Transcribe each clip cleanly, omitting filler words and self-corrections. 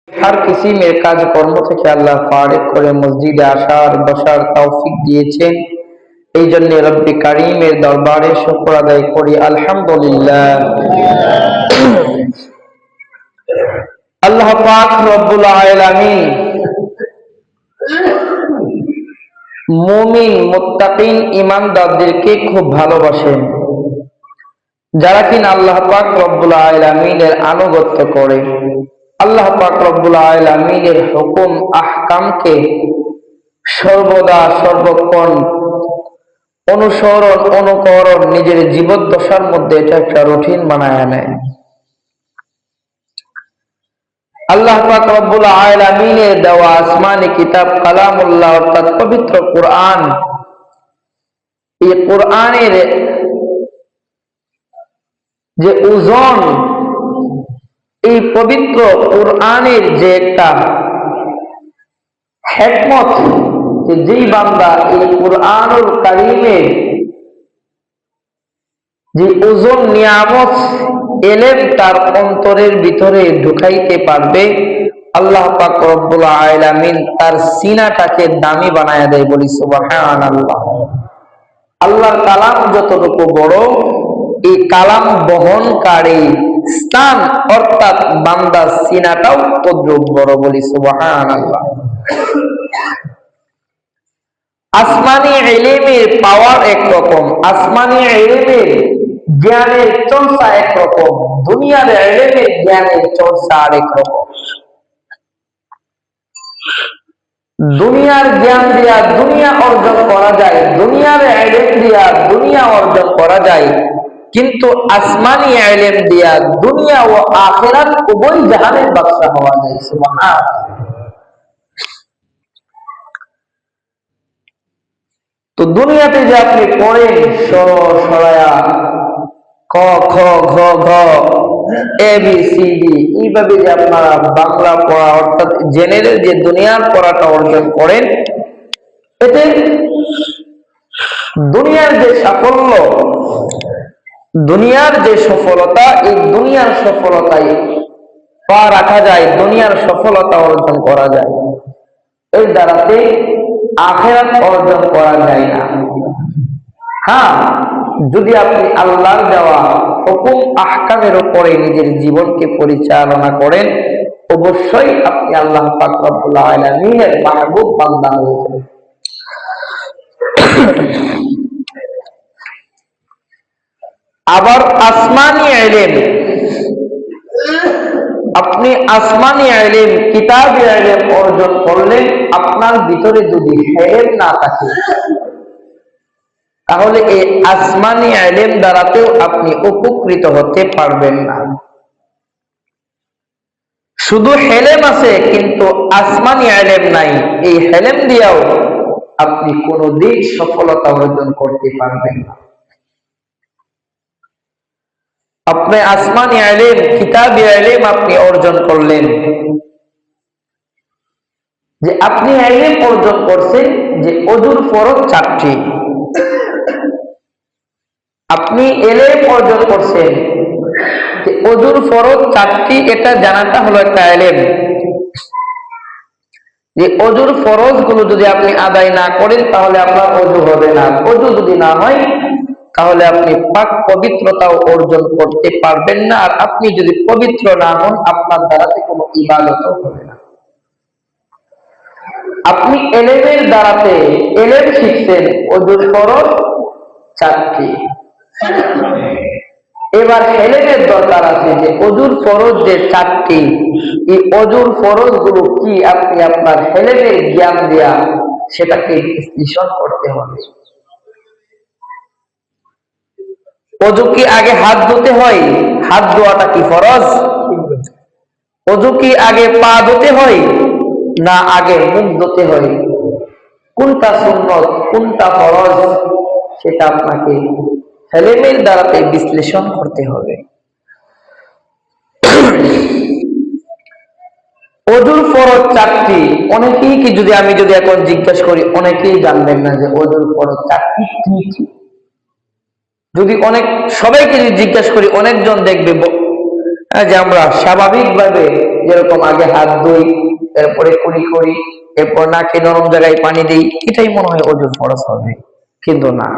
हर किसिमेर কাজকর্ম থেকে আল্লাহ ফারিক করে মসজিদে আসার বসার তৌফিক দিয়েছেন। এই জন্য রব্বি কারীমের দরবারে শুকর আদায় করি আলহামদুলিল্লাহ। আল্লাহ পাক রব্বুল আলামিন মুমিন মুত্তাকিন ঈমানদারদেরকে খুব ভালোবাসেন, যারা কিনা আল্লাহ পাক রব্বুল আলামিনের আনুগত্য করে, আল্লাহ পাক রব্বুল আলামিনের হুকুম আহকামকে সর্বদা সর্বক্ষণ অনুসরণ অনুকরণ নিজের জীবদ্দশার মধ্যে এটা একটা রুটিন বানায় নেয়। আল্লাহ পাক রব্বুল আলামিনের দেওয়া আসমানি কিতাব কালামুল্লাহ অর্থাৎ পবিত্র কুরআন, এই কুরআনের যে ওজন, এই পবিত্র কুরআনের যে একটা হিকমত, যেই বান্দা এই কুরআনুল কারীমের যে ওজন নিয়ামত এলেম তার অন্তরের ভিতরে ঢুকাইতে পারবে, আল্লাহ পাক রব্বুল আলামিন তার সিনাটাকে দামি বানায় দেয়। বলি সুবহানাল্লাহ। আল্লাহর কালাম যতটুকু বড়, এই কালাম বহনকারী স্থান অর্থাৎ বান্দার সিনাটাও তদ্রুপ বড়। বলি সুবহানাল্লাহ। আসমানি ইলমের পাওয়ার একরকম, আসমানি ইলমের জ্ঞানের চর্চা একরকম, দুনিয়ার ইলমের জ্ঞানের চর্চা আরেক রকম। দুনিয়ার জ্ঞান দিয়া দুনিয়া অর্জন করা যায়, দুনিয়ার ইলম দিয়া দুনিয়া অর্জন করা যায়, কিন্তু আসমানি ইলম দিয়া দুনিয়া ও আখিরাত উভয় জাহানের বাদশা হওয়া যায়। সুবহানাল্লাহ। তো দুনিয়াতে যে আপনি পড়েন স সরায়া ক খ ঘ ঘ এ বি সি ডি, এইভাবে যে আপনারা বাংলা পড়া অর্থাৎ জেনারেল যে দুনিয়ার পড়াটা অর্জন করেন, এতে দুনিয়ার যে সাফল্য, দুনিয়ার যে সফলতা, এই দুনিয়ার সফলতায় পা রাখা যায়, দুনিয়ার সফলতা অর্জন করা যায়, এর দ্বারাতে আখিরাত অর্জন করা যায় না। হ্যাঁ, যদি আপনি আল্লাহর দেওয়া হুকুম আহকামের উপরে নিজের জীবনকে পরিচালনা করেন, অবশ্যই আপনি আল্লাহ পাক রব্বুল আলামিনের মাহবুব বান্দা হয়ে যাবেন। আবার আসমানি ইলম, আপনি আসমানি ইলম কিতাবি ইলম অর্জন করলেন, আপনার ভিতরে যদি হেলম না থাকে, তাহলে এই আসমানি ইলম দ্বারাতেও আপনি উপকৃত হতে পারবেন না। শুধু হেলেম আছে কিন্তু আসমানি ইলম নাই, এই হেলেম দিয়েও আপনি কোনোদিন সফলতা অর্জন করতে পারবেন না। আপনি আসমানি ইলম কিতাবি ইলম আপনি অর্জন করলেন, যে আপনি ইলম অর্জন করছেন যে ওযুর ফরজ 4টি, আপনি ইলম অর্জন করছেন যে ওযুর ফরজ 4টি, এটা জানাটা হলো একটা ইলম। যে ওযুর ফরজ গুলো যদি আপনি আদায় না করেন তাহলে আপনার ওযু হবে না, ওযু যদি না হয় তাহলে আপনি পাক পবিত্রতাও অর্জন করতে পারবেন না, আর আপনি যদি পবিত্র না হন আপনার দ্বারাতে কোনো ইবাদতও হবে না। আপনি ইলমের দ্বারাতে ইলম শিখছেন, ওযুর ফরজ 4টি, এবার ইলমের দরকার আছে যে ওযুর ফরজ যে 4টি, এই ওযুর ফরজ গুলো কি আপনি আপনার ইলমের জ্ঞান দিয়া সেটাকে বিশ্লেষণ করতে হবে। ওযু কি আগে হাত ধুতে হয়? হাত ধোয়াটা কি ফরজ? ওযু কি আগে পা ধুতে হয় না আগে মুখ ধুতে হয়? কোনটা সুন্নত কোনটা ফরজ সেটা আপনাকে ইলমের দ্বারাতে বিশ্লেষণ করতে হবে। ওযুর ফরজ 4টি, অনেকেই কি যদি আমি যদি এখন জিজ্ঞাসা করি, অনেকেই জানবেন না যে ওযুর ফরজ 4টি কি কি। যদি অনেক সবাইকে যদি জিজ্ঞাসা করি, অনেকজন দেখবে যে আমরা স্বাভাবিকভাবে যেরকম আগে হাত ধুই, এরপরে কুলি করি, এরপর নাকে নরম জায়গায় পানি দিই, এটাই মনে হয় অজুর ফরজ হবে, কিন্তু না।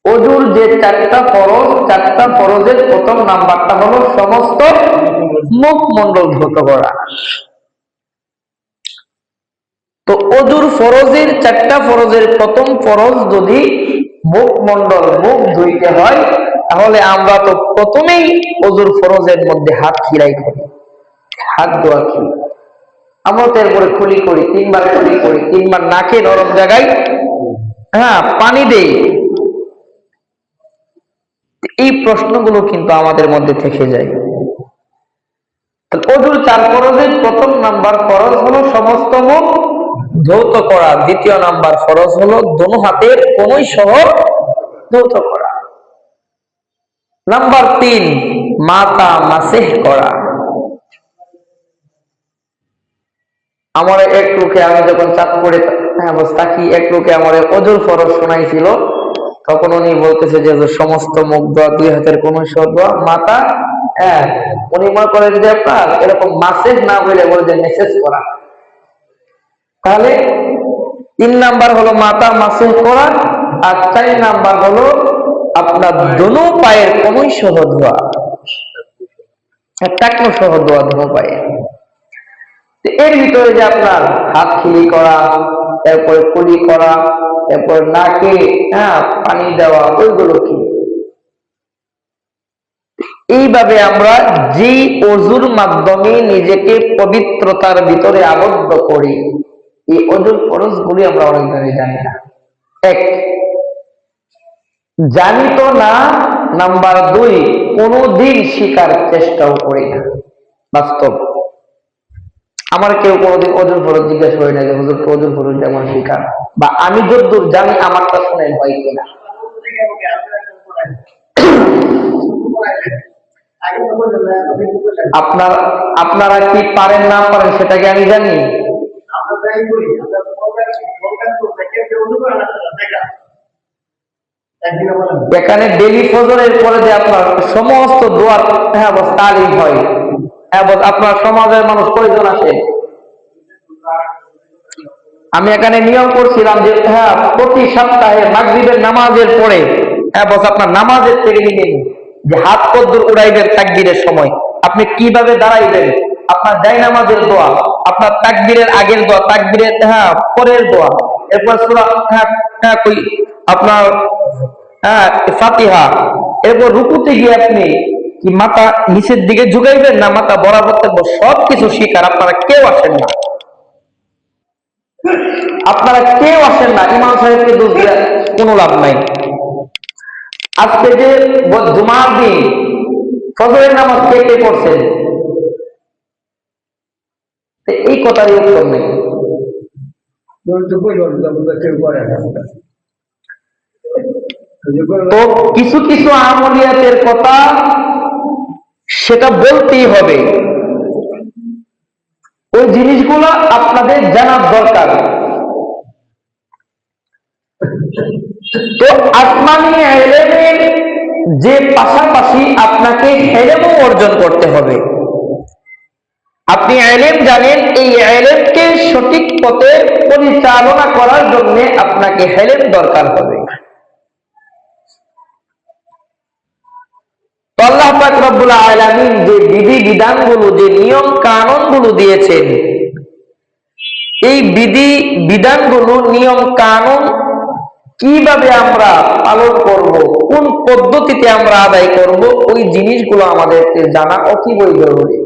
অজুর যে চারটা ফরজ, চারটা ফরজের প্রথম নাম্বারটা হলো সমস্ত মুখমণ্ডল ধৌত করা। তো অজুর ফরজের চারটা ফরজের প্রথম ফরজ যদি মুখমণ্ডল, মুখ ধুইতে হয়, তাহলে আমরা তো প্রথমেই অজুর ফরজের মধ্যে হাত খিরাই করি, হাত ধোয়া কি, আমরা তো এরপরে খুলি করি, তিনবার খুলি করি, তিনবার নাকে নরম জায়গায় পানি দেই। এই প্রশ্নগুলো কিন্তু আমাদের মধ্যে থেকে যায়। অজুর চার ফরজের প্রথম নাম্বার ফরজ হলো সমস্ত মুখ ধৌত করা, দ্বিতীয় নাম্বার ফরজ হলো দোনো হাতের কোনই সহ ধৌত করা, নাম্বার 3 মাথা মাসেহ করা। আমার এক লোকে, আমি যখন চাপ করে থাকি, এক লোকে আমার অজুর ফরজ শোনাইছিল, তখন উনি বলতেছে যে সমস্ত মুখ ধোয়া, দুই হাতের কোন সহ ধোয়া, মাথা, উনি মনে করেন যে আপনার এরকম মাসেজ না বলে বলছে মেসেজ করা। তাহলে 3 নাম্বার হলো মাথা মাসেজ করা, আর 4 নাম্বার হলো আপনার দোনো পায়ের কোনই সহ ধোয়া, টাকনো সহ ধোয়া দোনো পায়ে। এর ভিতরে যে আপনার হাত খিলি করা, এরপরে কুলি করা, এরপর নাকে পানি দেওয়া, ওইগুলো কি? এইভাবে আমরা যেই অজুর মাধ্যমে নিজেকে পবিত্রতার ভিতরে আবদ্ধ করি, এই অজুর ফরজ গুলি আমরা অনেকভাবে জানি না। এক, জানি তো না। নাম্বার 2, কোনদিন শিকার চেষ্টাও করি না। বাস্তব, আমার কেউ কোনোদিন অজুর ফরজ জিজ্ঞাসা করে না যে হুজুর অজুর ফরজ যেমন শিকার, বা আমি যতদূর জানি আমারটা শোনেন হয় কিনা। আপনারা কি পারেন না পারেন সেটাকে আমি জানি। এখানে ডেলি ফজরের পরে যে আপনার সমস্ত দোয়ার তালিম হয়, আপনার সমাজের মানুষ কয়জন আসে? আমি এখানে নিয়ম করছিলাম যে প্রতি সপ্তাহে মাগরিবের নামাজের পরে আপনার নামাজের থেকে নিন যে হাত কদ্দুর উড়াইবেন তাকবীরের সময়, আপনি কিভাবে দাঁড়াইবেন, আপনার জায় নামাজের দোয়া, আপনার তাকবীরের আগের দোয়া, তাকবীরের পরের দোয়া, এরপর সূরা আপনার ফাতিহা, এরপর রুকুতে গিয়ে আপনি কি মাথা নিচের দিকে ঝুঁকাইবেন না মাথা বরাবর থাকবো, সবকিছু শিকার আপনারা কেউ আসেন না। আপনারা কেউ আসেন না, ইমাম সাহেবকে দোষ দিয়ে কোনো লাভ নাই। আজকে যে জুমার দিন ফজরের নামাজ কে কে পড়ছেন, এই কথারই উত্তর নেই। তো কিছু কিছু আমলিয়াতের কথা সেটা বলতেই হবে, ওই জিনিসগুলো আপনাদের জানার দরকার। তো আসমানি ইলমের যে পাশাপাশি আপনাকে ইলমও অর্জন করতে হবে। আপনি ইলম জানেন, এই ইলমকে সঠিক পথে পরিচালনা করার জন্য আপনাকে ইলম দরকার হবে। তো আল্লাহ পাক রব্বুল আলামিন যে বিধি বিধানগুলো, যে নিয়ম কানুনগুলো দিয়েছেন, এই বিধি বিধানগুলো, নিয়ম কানুন কিভাবে আমরা পালন করব, কোন পদ্ধতিতে আমরা আদায় করব, ওই জিনিসগুলো আমাদেরকে জানা অতীবই জরুরি।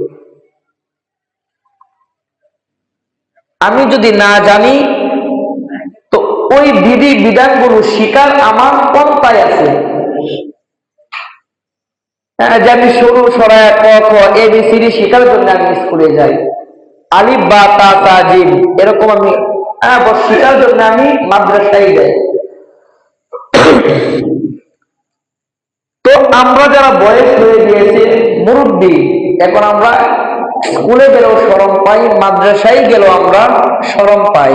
আমি যদি না জানি, তো ওই বিধি বিধানগুলো শিকার আমার পন্থায় আছে। যে আমি সরু সরায়া ক খ এবিসিডি শিকার জন্য আমি স্কুলে যাই, আলিফ বা তা তা জিম এরকম আমি শিকার জন্য আমি মাদ্রাসায় যাই। তো আমরা যারা বয়স হয়ে গিয়েছে, মুরব্বী, এখন আমরা স্কুলে গেলেও শরম পাই, মাদ্রাসায় গেলেও আমরা শরম পাই।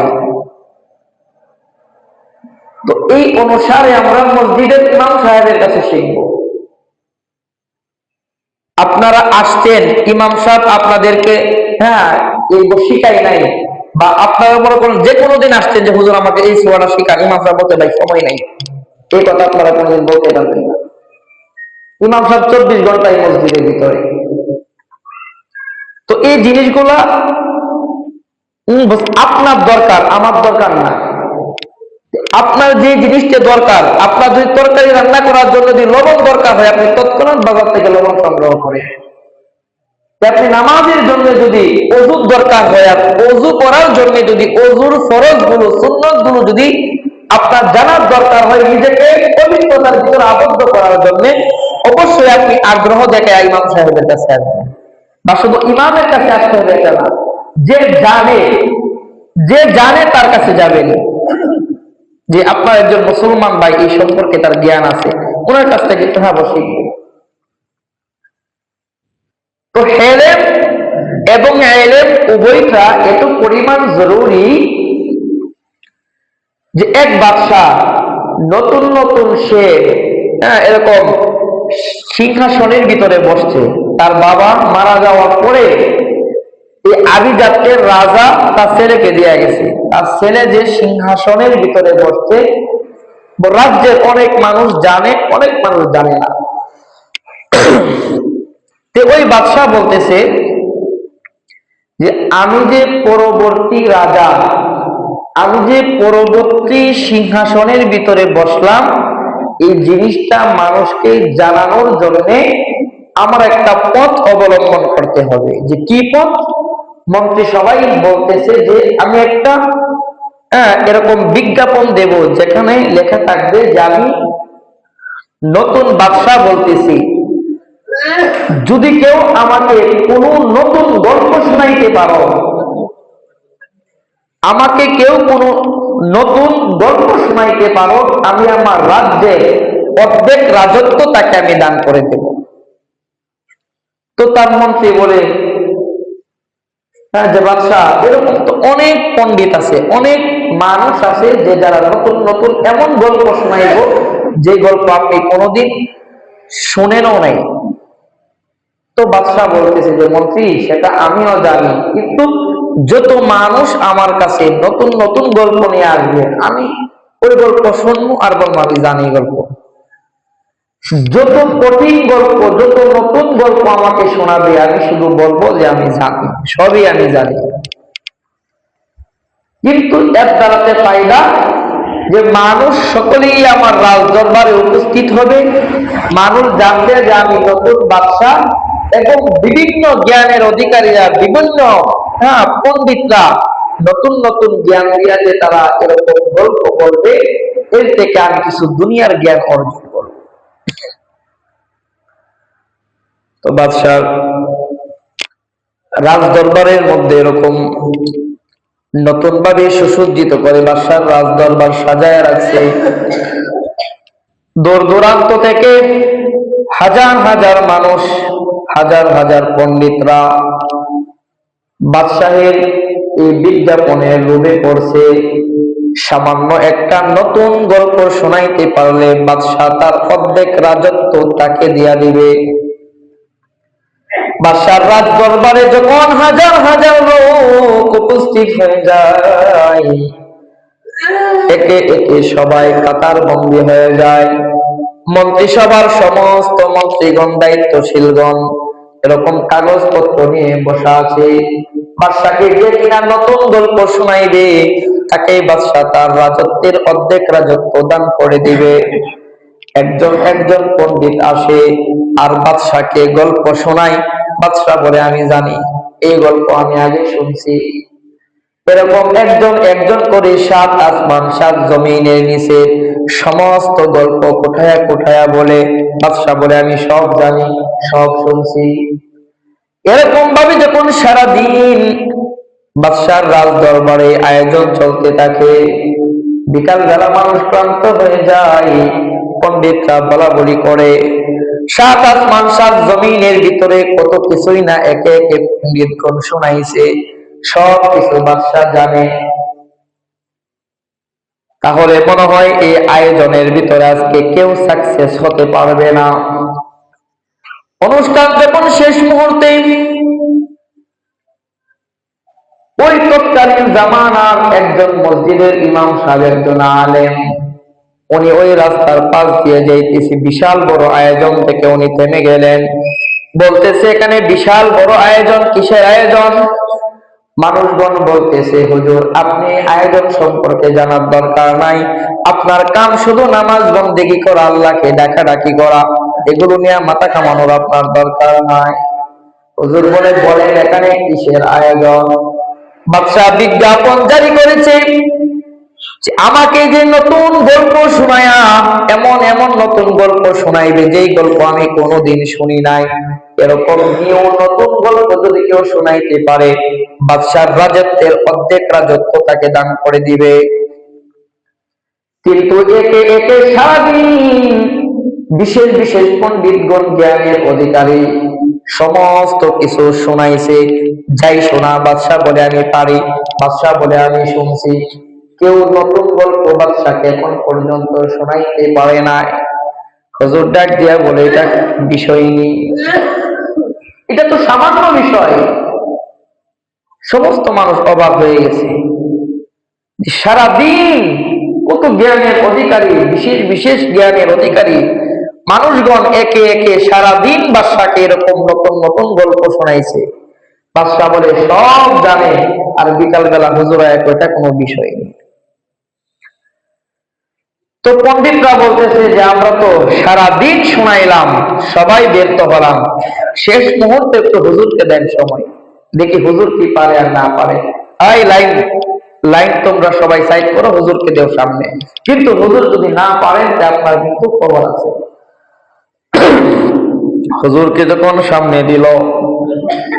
তো এই অনুসারে আমরা মসজিদের ইমাম সাহেবের কাছে শিখব। আপনারা আসছেন, ইমাম সাহেব আপনাদেরকে এই শিখাই নাই, বা আপনারা মনে করেন যে কোনো দিন আসছেন যে হুজুর আমাকে এই সুরাটা শিখান, ইমাম সাহেব বলতে ভাই সময় নাই, এই কথা আপনারা কোনোদিন বলতে পারবেন না। ইমাম সাহেব 24 ঘন্টায় মসজিদের ভিতরে। তো এই জিনিসগুলা আপনার দরকার, আমার দরকার না। আপনার যে জিনিসটা দরকার, আপনার যদি তরকারি রান্না করার জন্য যদি লবণ দরকার হয়, আপনি তৎক্ষণাৎ বাজার থেকে লবণ সংগ্রহ করেন। আপনি নামাজের জন্য যদি অজুর দরকার হয়, আর অজু করার জন্য যদি অজুর ফরজ গুলো, সুন্নত গুলো যদি আপনার জানার দরকার হয়, নিজেকে পবিত্রতার ভিতরে আবদ্ধ করার জন্য, অবশ্যই আপনি আগ্রহ দেখে ইমাম সাহেবের কাছে আসবেন। বা শুধু ইমামের কাছে আসতে হবে এটা না, যে জানে তার কাছে যাবেন, যে আপনার একজন মুসলমান ভাই এই সম্পর্কে তার জ্ঞান আছে, ওনার কাছ থেকে বসে। তো হেলেম এবং এলেম উভয়টা এত পরিমাণ জরুরি যে এক বাদশা নতুন নতুন সে এরকম সিংহাসনের ভিতরে বসছে, তার বাবা মারা যাওয়ার পরে এই আভিজাত্যের রাজা তার ছেলেকে দিয়ে গেছে, তার ছেলে যে সিংহাসনের ভিতরে বসছে, রাজ্যের অনেক মানুষ জানে, অনেক মানুষ জানে না। ওই বাদশাহ বলতেছে যে আমি যে পরবর্তী রাজা, আমি যে পরবর্তী সিংহাসনের ভিতরে বসলাম, এই জিনিসটা মানুষকে জানানোর জন্য আমার একটা পথ অবলম্বন করতে হবে। যে কি পথ? মন্ত্রী সবাই বলতেছে যে আমি একটা এরকম বিজ্ঞাপন দেব, যেখানে লেখা থাকবে যে আমি নতুন বাদশাহ বলতেছি, যদি কেউ আমাকে কোনো নতুন গল্প শোনাইতে পারো, আমাকে কেউ কোনো নতুন গল্প শোনাইতে পারো, আমি আমার রাজ্যে অর্ধেক রাজত্ব তাকে আমি দান করে দেব। তো তার মন্ত্রী বলে যে বাদশাহ, এরকম তো অনেক পণ্ডিত আছে, অনেক মানুষ আছে যে যারা নতুন নতুন এমন গল্প শোনাইব যে গল্প আপনি কোনোদিন শোনেনও নাই। তো বাদশাহ বলতেছে যে মন্ত্রী, সেটা আমিও জানি, কিন্তু যত মানুষ আমার কাছে নতুন নতুন গল্প নিয়ে আসবে, আমি ওই গল্প শুনবো আর বলবো আমি জানি গল্প। যত কঠিন গল্প, যত নতুন গল্প আমাকে শোনাবে, আমি শুধু বলবো যে আমি জানি, সবই আমি জানি। কিন্তু এর দ্বারাতে ফায়দা যে মানুষ সকলেই আমার রাজ দরবারে উপস্থিত হবে, মানুষ জানবে যে আমি নতুন বাদশাহ, এবং বিভিন্ন জ্ঞানের অধিকারীরা, বিভিন্ন পণ্ডিতরা নতুন নতুন জ্ঞান দিয়া যে তারা এরকম গল্প বলবে, এর থেকে আমি কিছু দুনিয়ার জ্ঞান অর্জন করব। তো বাদশাহ রাজ দরবারের মধ্যে এরকম নতুন ভাবে সুসজ্জিত করে বাদশার রাজ দরবার সাজায় রাখছে। দূর দূরান্ত থেকে হাজার হাজার মানুষ, হাজার হাজার পণ্ডিতরা বাদশাহের এই বিজ্ঞাপনের লোভে পড়ছে। সামান্য একটা নতুন গল্প শোনাইতে পারলে বাদশাহ তার অর্ধেক রাজত্ব তাকে দিয়া দিবে। বাদশার রাজ দরবারে যখন হাজার হাজার লোক উপস্থিত হয়ে যায়, একে একে সবাই কাতার বন্দী হয়ে যায়। মন্ত্রিসভার সমস্ত মন্ত্রীগণ, দায়িত্বশীলগণ এরকম কাগজপত্র নিয়ে বসা আছে। বাদশাকে যে কিনা নতুন গল্প শোনাইবে, তাকে বাদশাহ তার রাজত্বের অর্ধেক রাজত্ব দান করে দিবে। একজন একজন পণ্ডিত আসে আর বাদশাকে গল্প শোনায়। বাদশাহ বলে আমি জানি, এই গল্প আমি আগে শুনছি। এরকম একজন একজন করে 7 আসমান 7 জমিনের নিচে সমস্ত গল্প কোঠায়া কোঠায়া বলে। বাদশাহ বলে আমি সব জানি, সব শুনছি। এরকম ভাবে যখন সারাদিন বাদশার রাজ দরবারে আয়োজন চলতে থাকে, বিকাল বেলা মানুষ ক্লান্ত হয়ে যায়, পণ্ডিতরা বলা বলি করে। 7 আসমান 7 জমিনের ভিতরে কত কিছুই না একে একে পণ্ডিতগণ শোনাইছে, সব কিছু বাদশাহ জানে। তাহলে মনে হয় এই আয়োজনের ভিতরে আজকে কেউ সাকসেস হতে পারবে না। অনুষ্ঠান যখন শেষ মুহূর্তে ওই তৎকালীন জামানার একজন মসজিদের ইমাম সাহেব, একজন আলেম, উনি ওই রাস্তার পাশ দিয়ে যাইতেছে, বিশাল বড় আয়োজন থেকে উনি থেমে গেলেন। বলতেছে, এখানে বিশাল বড় আয়োজন, কিসের আয়োজন? মানুষগণ বলতেছে, হুজুর আপনি আয়োজন সম্পর্কে জানার দরকার নাই, আপনার কাম শুধু নামাজ বন্দেগী করা, আল্লাহকে ডাকাডাকি করা, এগুলো নিয়ে মাথা কামানোর আপনার দরকার নাই। হুজুর বলেন এখানে কিসের আয়োজন? বাদশাহ বিজ্ঞাপন জারি করেছে যে আমাকে যে নতুন গল্প শোনায়া, এমন এমন নতুন গল্প শোনাইবে যেই গল্প আমি কোনোদিন শুনি নাই, এরকম নিউ নতুন গল্প যদি কেউ শোনাইতে পারে, বাদশার রাজত্বের অর্ধেক রাজত্ব তাকে দান করে দিবে। কিন্তু একে একে সারাদিন বিশেষ বিশেষ পণ্ডিতগণ, জ্ঞানের অধিকারী সমস্ত কিছু শোনাইছে। যাই শোনা, বাদশাহ বলে আমি পারি, বাদশাহ বলে আমি শুনছি। কেউ নতুন গল্প বাদশাকে এখন পর্যন্ত শোনাইতে পারে না। হুজুর ডাক দিয়া বলে, এটা বিষয় নেই, এটা তো সামান্য বিষয়। সমস্ত মানুষ অবাক হয়ে গেছে। সারাদিন কত জ্ঞানের অধিকারী, বিশেষ বিশেষ জ্ঞানের অধিকারী মানুষগণ একে একে সারাদিন বাদশাকে এরকম নতুন নতুন গল্প শোনাইছে। বাদশাহ বলে সব জানে, আর বিকাল বেলা হুজুর এটা কোনো বিষয় নেই। তো পণ্ডিতরা বলতেছে যে আমরা তো সারাদিন শোনাইলাম, সবাই ব্যর্থ হলাম, শেষ মুহূর্তে একটু হুজুরকে দেন সময়, দেখি হুজুর কি পারে আর না পারে। এই লাইন লাইন তোমরা সবাই সাইড করো, হুজুরকে দেও সামনে, কিন্তু হুজুর যদি না পারেন আপনার কিন্তু খবর আছে। হুজুরকে যখন সামনে দিল,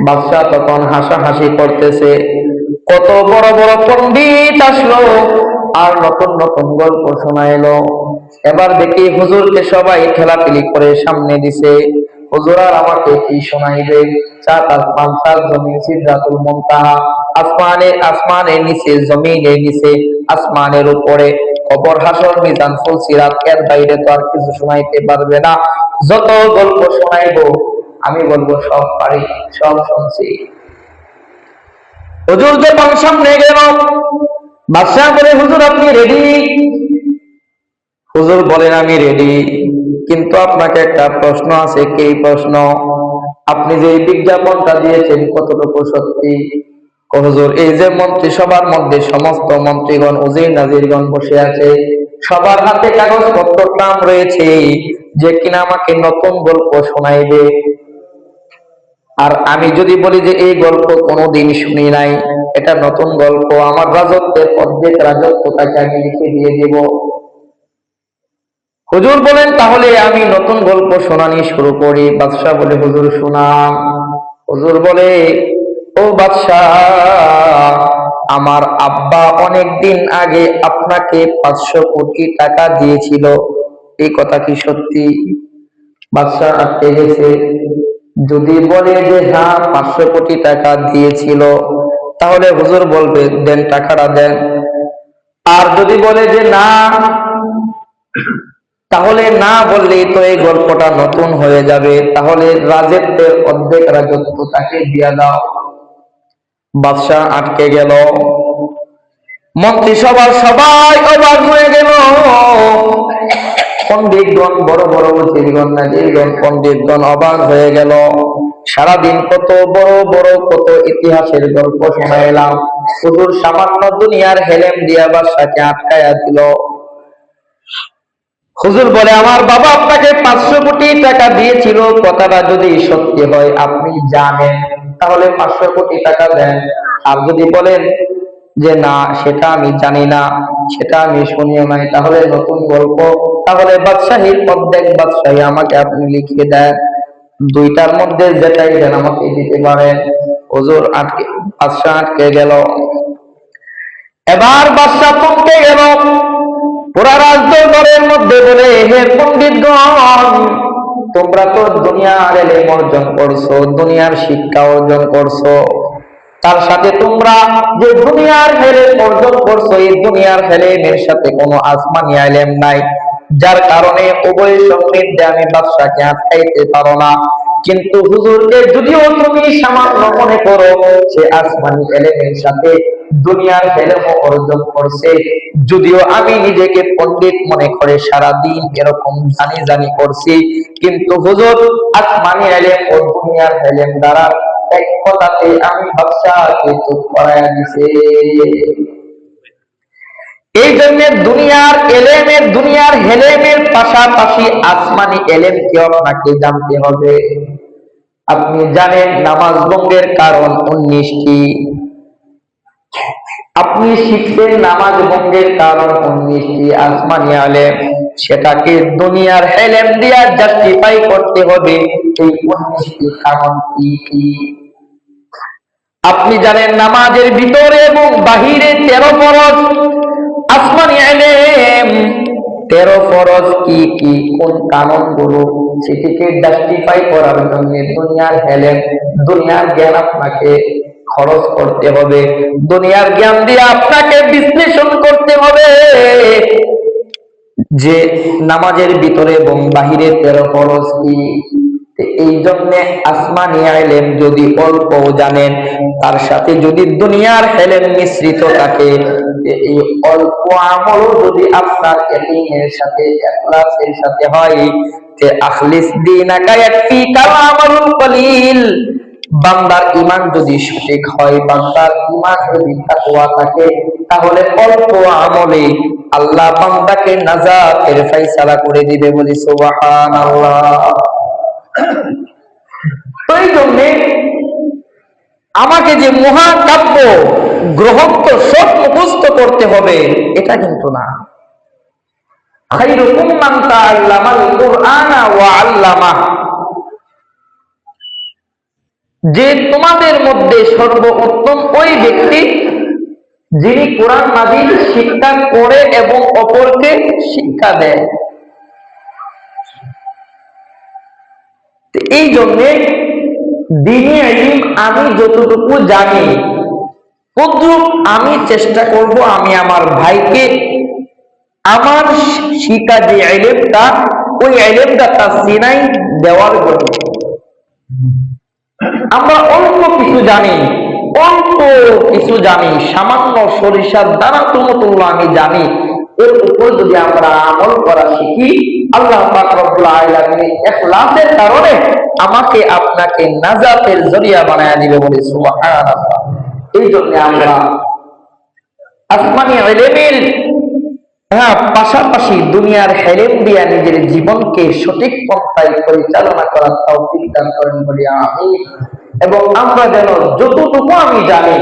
বাদশাহ তখন হাসাহাসি করতেছে। কত বড় বড় পণ্ডিত আসলো আর নতুন নতুন গল্প শোনাইলো। এবার দেখি হুজুরকে সবাই ঠেলাঠেলি করে সামনে দিছে। হুজুর আর আমাকে কি শোনাইবে? সাত আসমান, সাত জমিন, সিদরাতুল মুনতাহা, আসমানের নিচে, জমিনের নিচে, আসমানের উপরে, কবর, হাসর, মিজান, ফুলসিরাত, এর বাইরে তো আর কিছু শোনাইতে পারবে না। যত গল্প শোনাইবো আমি বলবো সব পারি, সব শুনছি। হুজুর যখন সামনে গেল, বাদশাহ বলে, হুজুর আপনি রেডি? হুজুর বলেন আমি রেডি, কিন্তু আপনাকে একটা প্রশ্ন আছে। কি প্রশ্ন? আপনি যে বিজ্ঞাপনটা দিয়েছেন কতটুকু সত্যি? হুজুর এই যে মন্ত্রিসভার মধ্যে সমস্ত মন্ত্রীগণ, উজির নাজিরগণ বসে আছে, সবার হাতে কাগজপত্র নাম রয়েছে যে কিনা আমাকে নতুন গল্প শোনাইবে। আর আমি যদি বলি যে এই গল্প কোনোদিন শুনি নাই, এটা নতুন গল্প, আমার রাজত্বের অর্ধেক রাজত্ব তাকে আমি লিখে দিয়ে দেব। হুজুর বলেন তাহলে আমি নতুন গল্প শোনানি শুরু করি। বাদশাহ বলে, হুজুর শোনান। হুজুর বলে, ও বাদশাহ, আমার আব্বা অনেক দিন আগে আপনাকে 500 কোটি টাকা দিয়েছিল, এই কথা কি সত্যি? বাদশাহ আটকে গেছে। যদি বলে যে হ্যাঁ 500 কোটি টাকা দিয়েছিল, তাহলে হুজুর বলবে দেন, টাকাটা দেন। আর যদি বলে যে না, তাহলে না বললেই তো এই গল্পটা নতুন হয়ে যাবে, তাহলে রাজত্বের অর্ধেক রাজত্ব তাকে দিয়া দাও। বাদশাহ আটকে গেল। মন্ত্রিসভার সবাই অবাক হয়ে গেল। পণ্ডিতগণ, বড় বড় উজিরগণ, নাজিরগণ, পণ্ডিতগণ অবাক হয়ে গেল। সারাদিন কত বড় বড় কত ইতিহাসের গল্প শোনাইলাম, হুজুর সামান্য দুনিয়ার হেলেম দিয়া বাদশাকে আটকায়া দিল। হুজুর বলে, আমার বাবা আপনাকে 500 কোটি টাকা দিয়েছিল, কথাটা যদি সত্যি হয় আপনি জানেন, তাহলে 500 কোটি টাকা দেন। আর যদি বলেন যে না সেটা আমি জানি না, সেটা আমি শুনিও নাই, তাহলে নতুন গল্প, তাহলে বাদশাহীর অর্ধেক বাদশাহী আমাকে আপনি লিখে দেন। দুইটার মধ্যে যেটাই দেন আমাকে দিতে পারেন। হুজুর আটকে, বাদশাহ আটকে গেল। এবার বাদশাহ থমকে গেল। পুরা রাজদরবারের মধ্যে বলে, হে পণ্ডিতগণ, তোমরা তো দুনিয়ার এলেম অর্জন করছো, দুনিয়ার শিক্ষা অর্জন করছো, তার সাথে তোমরা যে দুনিয়ার এলেম অর্জন করছো, এই দুনিয়ার এলেমের সাথে কোনো আসমানি এলেম নাই, যার কারণে উভয় সমৃদ্ধে আমি বাদশাকে আটকাইতে পারো না। কিন্তু হুজুরকে যদিও তুমি সামান্য মনে করো, সে আসমানি এলেমের সাথে দুনিয়ার এলেমও অর্জন করছে। যদিও আমি নিজেকে পণ্ডিত মনে করে সারাদিন এরকম জানি জানি করছি, কিন্তু হুজুর আসমানি এলেম ও দুনিয়ার এলেম দ্বারা এক কথাতে আমি বাদশাহকে চুপ করাইয়া দিছে। এই জন্য দুনিয়ার হেলেমের পাশাপাশি আসমানি এলেমকে আপনাকে জানতে হবে। আপনি জানেন নামাজ ভঙ্গের কারণ 19টি। আপনি শিখছেন নামাজ ভঙ্গের কারণ 19টি আসমানি এলেম, সেটাকে দুনিয়ার এলেম দিয়া জাস্টিফাই করতে হবে এই 19টি কারণ কি কি। আপনি জানেন নামাজের ভিতরে এবং বাহিরে 13 ফরজ। আসমানি ইলম 13 ফরজ কি কি, কোন কানুনগুলো, সেটিকে জাস্টিফাই করার জন্য দুনিয়ার ইলম, দুনিয়ার জ্ঞান আপনাকে খরচ করতে হবে। দুনিয়ার জ্ঞান দিয়ে আপনাকে বিশ্লেষণ করতে হবে যে নামাজের ভিতরে এবং বাহিরে 13 ফরজ কি। এই জন্য আসমানি ইলম যদি অল্প জানেন, তার সাথে যদি দুনিয়ার ইলম মিশ্রিত থাকে, এই অল্প আমলও যদি আপনার ইয়াকিনের সাথে ইখলাসের সাথে হয়, তে আখলিস দীনাকা ইয়াকফিকাল আমালুল কলিল। বান্দার ঈমান যদি সঠিক হয়, বান্দার ঈমান যদি তাকওয়া থাকে, তাহলে অল্প আমলে আল্লাহ বান্দাকে নাজাতের ফয়সালা করে দিবে। বলি সুবহানাল্লাহ। এই জন্যে আমাকে যে মহাকাব্য গ্রন্থ সব মুখস্থ করতে হবে এটা কিন্তু না। খায়রুকুম মান তাআল্লামাল কুরআনা ওয়া আল্লামা, যে তোমাদের মধ্যে সর্বোত্তম ওই ব্যক্তি যিনি কোরআন মাজিদ শিক্ষা করে এবং অপরকে শিক্ষা দেয়। এই জন্যে দ্বীনি ইলম আমি যতটুকু জানি, তদ্রূপ আমি চেষ্টা করব আমি আমার ভাইকে আমার শিক্ষা যে ইলমটা, ওই ইলমটা তার সিনাই দেওয়ার জন্য। আমরা অল্প কিছু জানি, সামান্য সরিষার দানা তুমতুল্য আমি জানি, এর উপর যদি আমরা আমল করা শিখি, আল্লাহ পাক রব্বুল আলামিন ইখলাসের কারণে আমাকে আপনাকে নাজাতের জরিয়া বানায়া দিবে। বলি সুবহানাল্লাহ। এই জন্য আমরা আসমানি ইলমের পাশাপাশি দুনিয়ার ইলম দিয়া নিজের জীবনকে সঠিক পন্থায় পরিচালনা করার তৌফিক দান করেন বলি আমিন। এবং আমরা যেন যতটুকু আমি জানি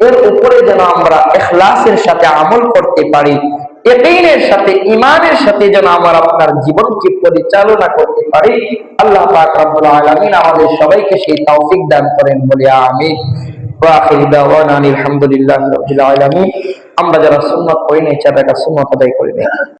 এর উপরে যেন আমরা ইখলাসের সাথে আমল করতে পারি, ইয়াকিনের সাথে ঈমানের সাথে যেন আমরা আপনার জীবনকে পরিচালনা করতে পারি। আল্লাহ পাক রব্বুল আলামিন আমাদের সবাইকে সেই তৌফিক দান করেন বলি আমিন। ওয়া আখিরু দাওয়ানা আলহামদুলিল্লাহি রাব্বিল আলামিন। আমরা যারা সুন্নাত পড়ি না, চার রাকাত সুন্নাত আদায় করি না।